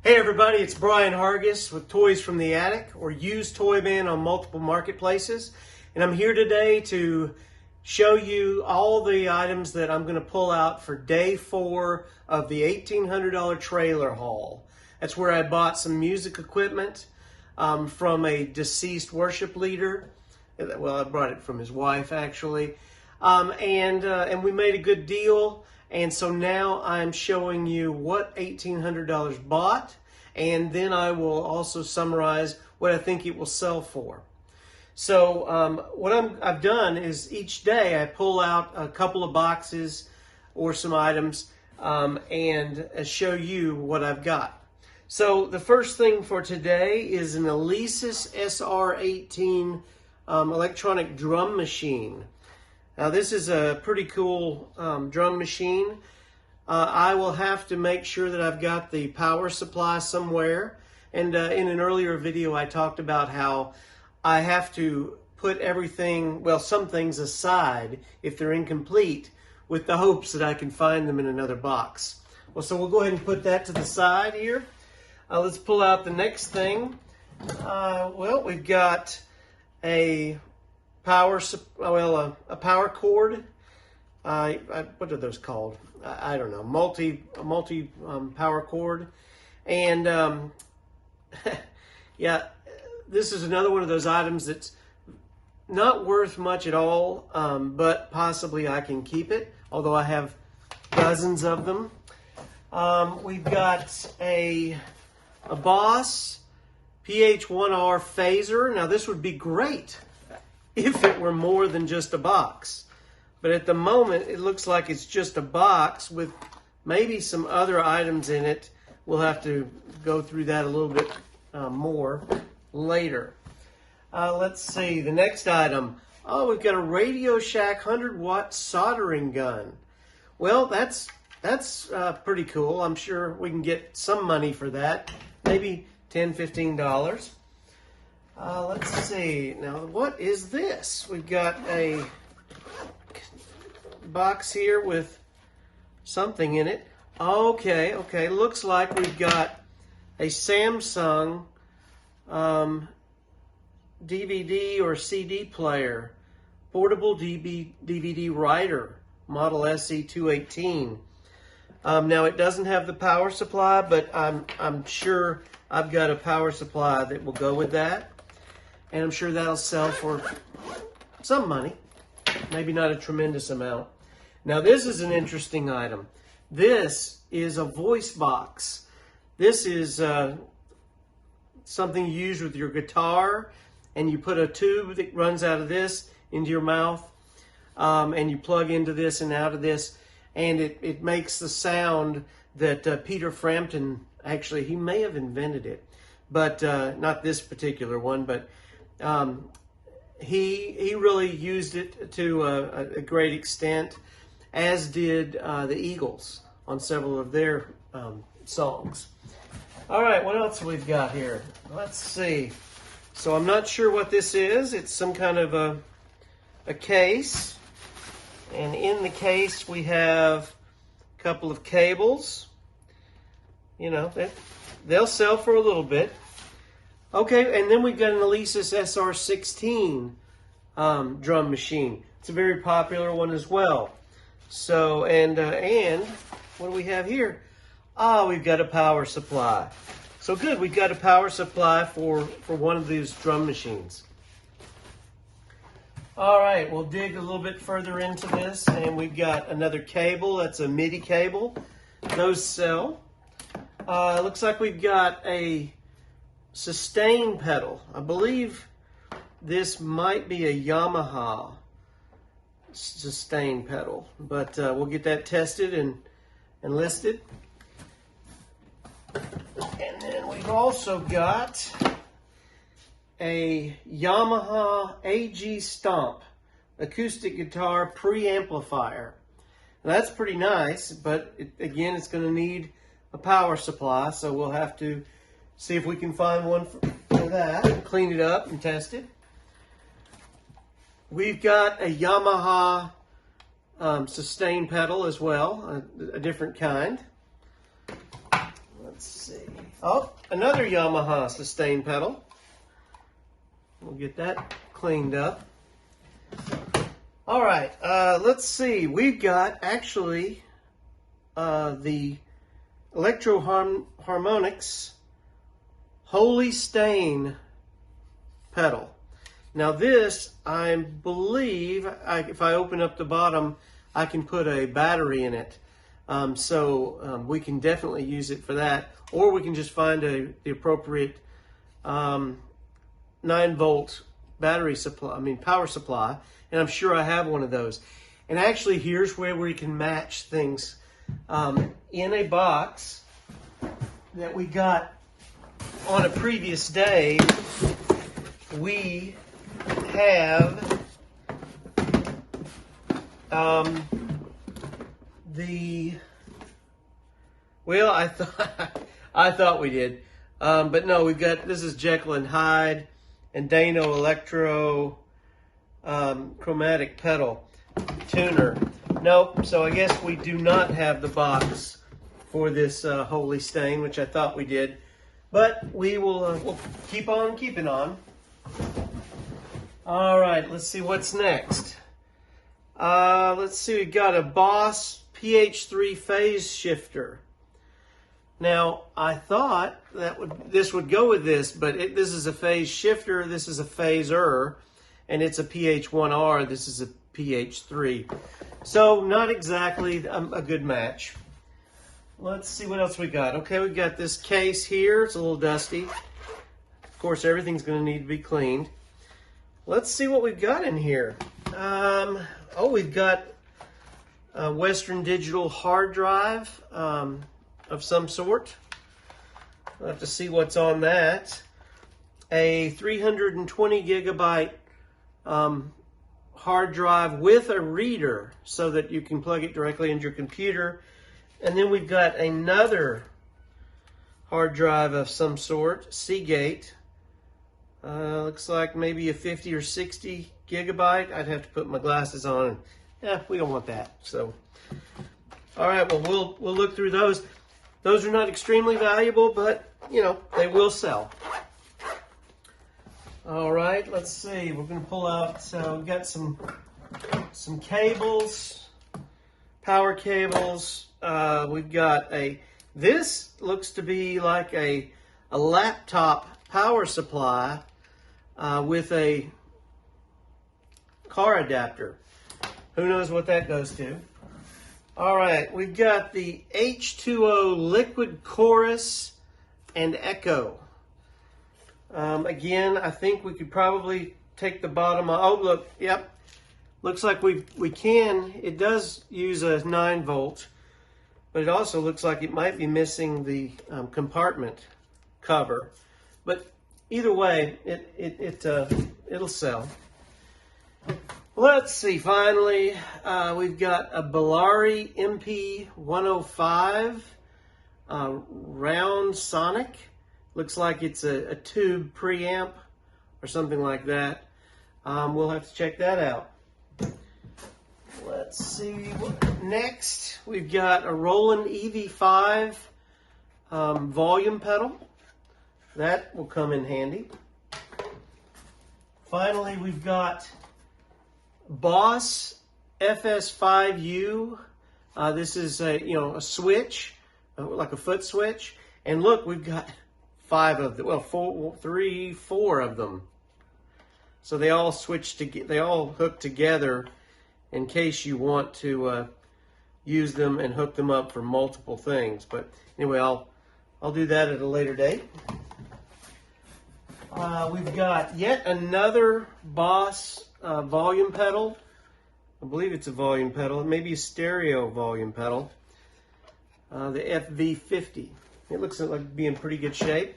Hey everybody, it's Brian Hargis with Toys from the Attic, or Used Toy Bin on multiple marketplaces. And I'm here today to show you all the items that I'm going to pull out for day 4 of the $1,800 trailer haul. That's where I bought some music equipment from a deceased worship leader. Well, I brought it from his wife actually. And we made a good deal. And so now I'm showing you what $1,800 bought, and then I will also summarize what I think it will sell for. So what I've done is each day I pull out a couple of boxes or some items and show you what I've got. So the first thing for today is an Alesis SR18 electronic drum machine. Now this is a pretty cool drum machine. I will have to make sure that I've got the power supply somewhere. And in an earlier video I talked about how I have to put everything, well, some things aside if they're incomplete, with the hopes that I can find them in another box. Well, so we'll go ahead and put that to the side here. Let's pull out the next thing. Well, we've got a power cord. What are those called? I don't know. Multi power cord, and yeah, this is another one of those items that's not worth much at all, but possibly I can keep it. Although I have dozens of them. We've got a Boss PH1R phaser. Now this would be great if it were more than just a box. But at the moment, it looks like it's just a box with maybe some other items in it. We'll have to go through that a little bit more later. Let's see, the next item. Oh, we've got a Radio Shack 100-watt soldering gun. Well, that's pretty cool. I'm sure we can get some money for that. Maybe $10, $15. Let's see. Now, what is this? We've got a box here with something in it. Okay. Looks like we've got a Samsung DVD or CD player, portable DVD writer, model SE218. Now, it doesn't have the power supply, but I'm sure I've got a power supply that will go with that. And I'm sure that'll sell for some money, maybe not a tremendous amount. Now this is an interesting item. This is a voice box. This is something you use with your guitar, and you put a tube that runs out of this into your mouth, and you plug into this and out of this, and it makes the sound that Peter Frampton, actually, he may have invented it, but not this particular one, but he really used it to a great extent, as did the Eagles on several of their songs. All right, what else we've got here? Let's see. So I'm not sure what this is. It's some kind of a case, and in the case we have a couple of cables. You know, they'll sell for a little bit. Okay, and then we've got an Alesis SR16 drum machine. It's a very popular one as well. So, and what do we have here? We've got a power supply. So good, we've got a power supply for one of these drum machines. All right, we'll dig a little bit further into this, and we've got another cable. That's a MIDI cable. Those sell. Looks like we've got a sustain pedal. I believe this might be a Yamaha sustain pedal, but we'll get that tested and listed. And then we've also got a Yamaha AG Stomp acoustic guitar preamplifier. Now that's pretty nice, but again, it's going to need a power supply, so we'll have to see if we can find one for that, clean it up and test it. We've got a Yamaha sustain pedal as well, a different kind. Let's see. Oh, another Yamaha sustain pedal. We'll get that cleaned up. All right, let's see. We've got actually the Electro Harmonix Holy Stain pedal. Now this, I believe, if I open up the bottom, I can put a battery in it. So we can definitely use it for that, or we can just find the appropriate 9-volt battery supply, power supply, and I'm sure I have one of those. And actually, here's where we can match things. In a box that we got on a previous day, we have well, I thought we did, but no, we've got, this is Jekyll and Hyde and Dano Electro chromatic pedal tuner. Nope, so I guess we do not have the box for this Holy Stain, which I thought we did, but we will we'll keep on keeping on. All right, let's see what's next. Let's see, we've got a Boss PH3 phase shifter. Now, I thought this would go with this, but this is a phase shifter, this is a phaser, and it's a PH1R, this is a PH3. So, not exactly a good match. Let's see what else we got. Okay, we've got this case here, it's a little dusty. Of course, everything's going to need to be cleaned. Let's see what we've got in here. Oh, we've got a Western Digital hard drive of some sort. We'll have to see what's on that. A 320 gigabyte hard drive with a reader so that you can plug it directly into your computer. And then we've got another hard drive of some sort, Seagate. Looks like maybe a 50 or 60 gigabyte. I'd have to put my glasses on. Yeah, we don't want that. So, all right, well, we'll look through those. Those are not extremely valuable, but, you know, they will sell. All right, let's see. We're going to pull out, so we've got some cables, power cables. We've got this looks to be like a laptop power supply with a car adapter. Who knows what that goes to? All right, we've got the H2O Liquid Chorus and Echo. Again, I think we could probably take the bottom off. Oh, look, yep. Looks like we can. It does use a 9-volt, but it also looks like it might be missing the compartment cover. But either way, it'll sell. Let's see, finally, we've got a Bellari MP105 round sonic. Looks like it's a tube preamp or something like that. We'll have to check that out. Let's see, next we've got a Roland EV5 volume pedal. That will come in handy. Finally, we've got Boss FS5U. This is a switch, like a foot switch. And look, we've got 5 of them. Well, 4 of them. So they all they all hook together in case you want to use them and hook them up for multiple things. But anyway, I'll do that at a later date. We've got yet another Boss volume pedal. I believe it's a volume pedal. It may be a stereo volume pedal. The FV50. It looks like being in pretty good shape.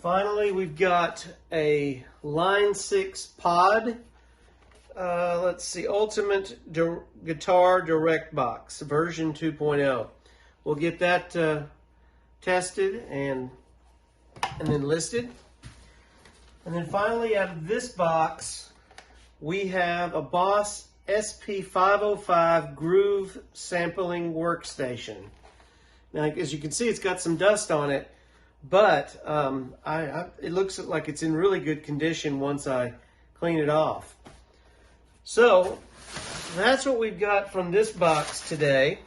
Finally, we've got a Line 6 pod. Let's see, Ultimate Guitar Direct Box, version 2.0. We'll get that tested and then listed. And then finally, out of this box, we have a Boss SP505 Groove Sampling Workstation. Now, as you can see, it's got some dust on it, but it looks like it's in really good condition once I clean it off. So that's what we've got from this box today.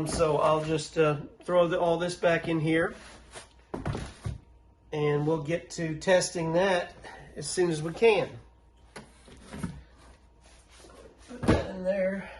So I'll just throw all this back in here, and we'll get to testing that as soon as we can. Put that in there.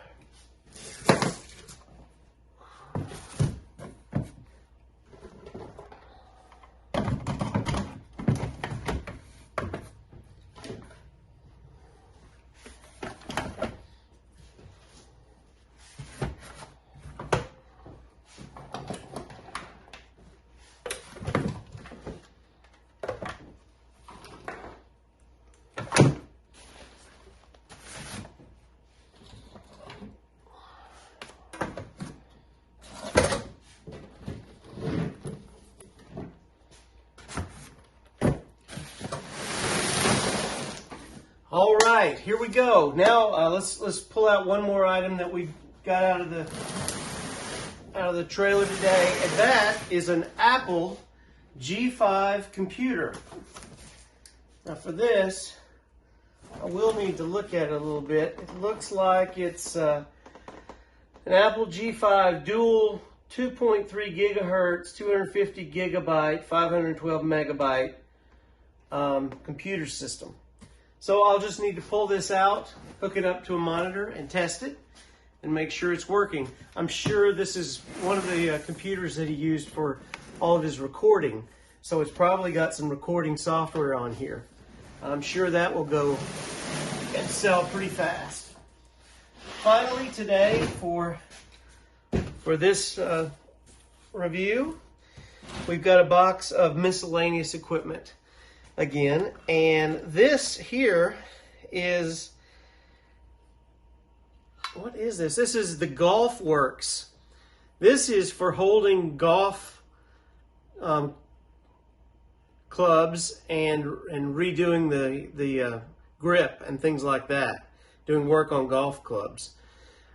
All right, here we go. Now let's pull out one more item that we got out of the trailer today, and that is an Apple G5 computer. Now for this, I will need to look at it a little bit. It looks like it's an Apple G5 dual 2.3 gigahertz, 250 gigabyte, 512 megabyte computer system. So I'll just need to pull this out, hook it up to a monitor, and test it, and make sure it's working. I'm sure this is one of the computers that he used for all of his recording, so it's probably got some recording software on here. I'm sure that will go and sell pretty fast. Finally today, for this review, we've got a box of miscellaneous equipment again, and this here is, what is this? This is the GolfWorks. This is for holding golf clubs and redoing the grip and things like that, doing work on golf clubs.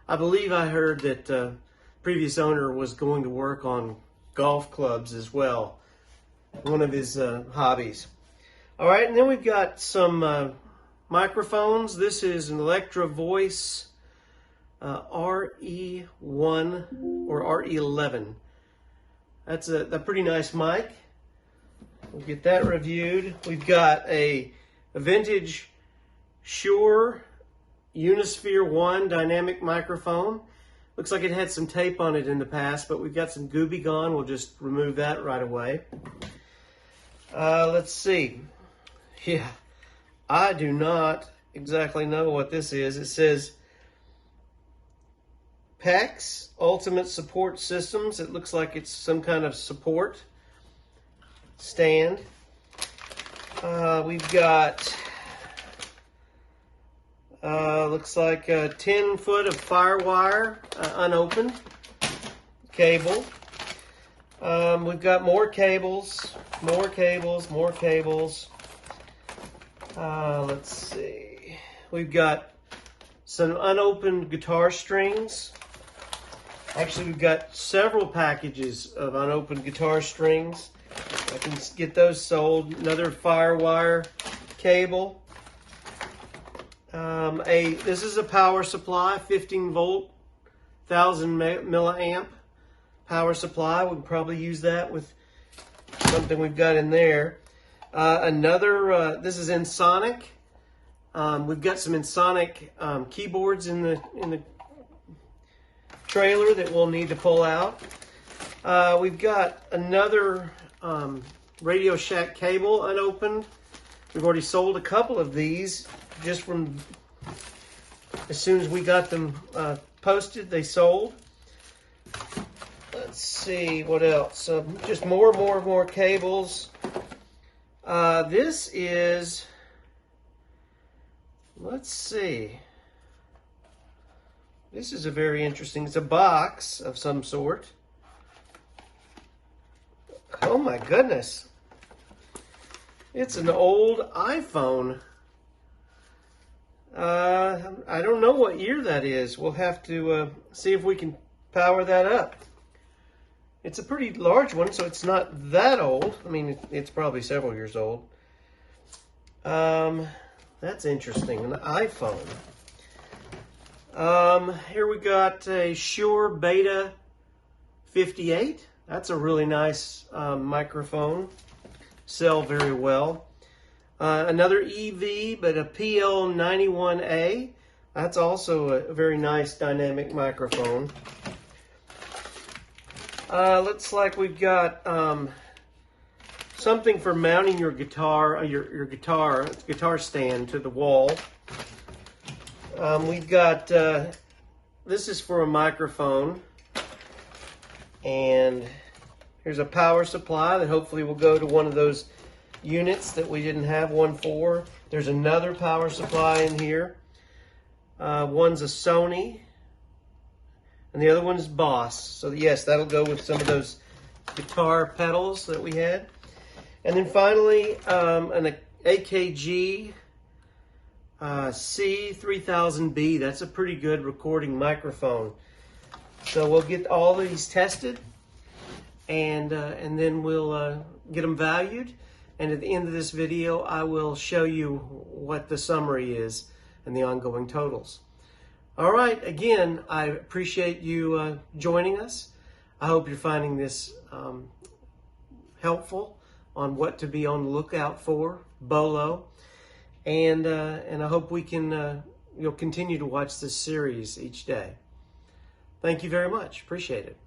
I believe I heard that previous owner was going to work on golf clubs as well, one of his hobbies. All right, and then we've got some microphones. This is an Electro Voice RE1 or RE11. That's a pretty nice mic. We'll get that reviewed. We've got a vintage Shure Unisphere 1 dynamic microphone. Looks like it had some tape on it in the past, but we've got some Gooby gone. We'll just remove that right away. Let's see. Yeah, I do not exactly know what this is. It says PAX Ultimate Support Systems. It looks like it's some kind of support stand. We've got, looks like 10 foot of FireWire, unopened cable. We've got more cables. Let's see. We've got some unopened guitar strings. Actually, we've got several packages of unopened guitar strings. I can get those sold. Another FireWire cable. This is a power supply, 15 volt, 1000 milliamp power supply. We can probably use that with something we've got in there. This is Ensoniq. We've got some Ensoniq keyboards in the trailer that we'll need to pull out. We've got another Radio Shack cable unopened. We've already sold a couple of these just from as soon as we got them posted, they sold. Let's see what else. Just more cables. This is, let's see. This is a very interesting, it's a box of some sort. Oh my goodness. It's an old iPhone. I don't know what year that is. We'll have to see if we can power that up. It's a pretty large one, so it's not that old. I mean, it's probably several years old. That's interesting. An iPhone. Here we got a Shure Beta 58. That's a really nice microphone. Sell very well. Another EV, but a PL91A. That's also a very nice dynamic microphone. Looks like we've got something for mounting your guitar, your guitar stand to the wall. We've got this is for a microphone, and here's a power supply that hopefully will go to one of those units that we didn't have one for. There's another power supply in here. One's a Sony, and the other one's Boss. So yes, that'll go with some of those guitar pedals that we had. And then finally, an AKG C3000B. That's a pretty good recording microphone. So we'll get all these tested, and then we'll get them valued. And at the end of this video, I will show you what the summary is and the ongoing totals. All right, again, I appreciate you joining us. I hope you're finding this helpful on what to be on the lookout for, BOLO. And I hope we can, you'll continue to watch this series each day. Thank you very much. Appreciate it.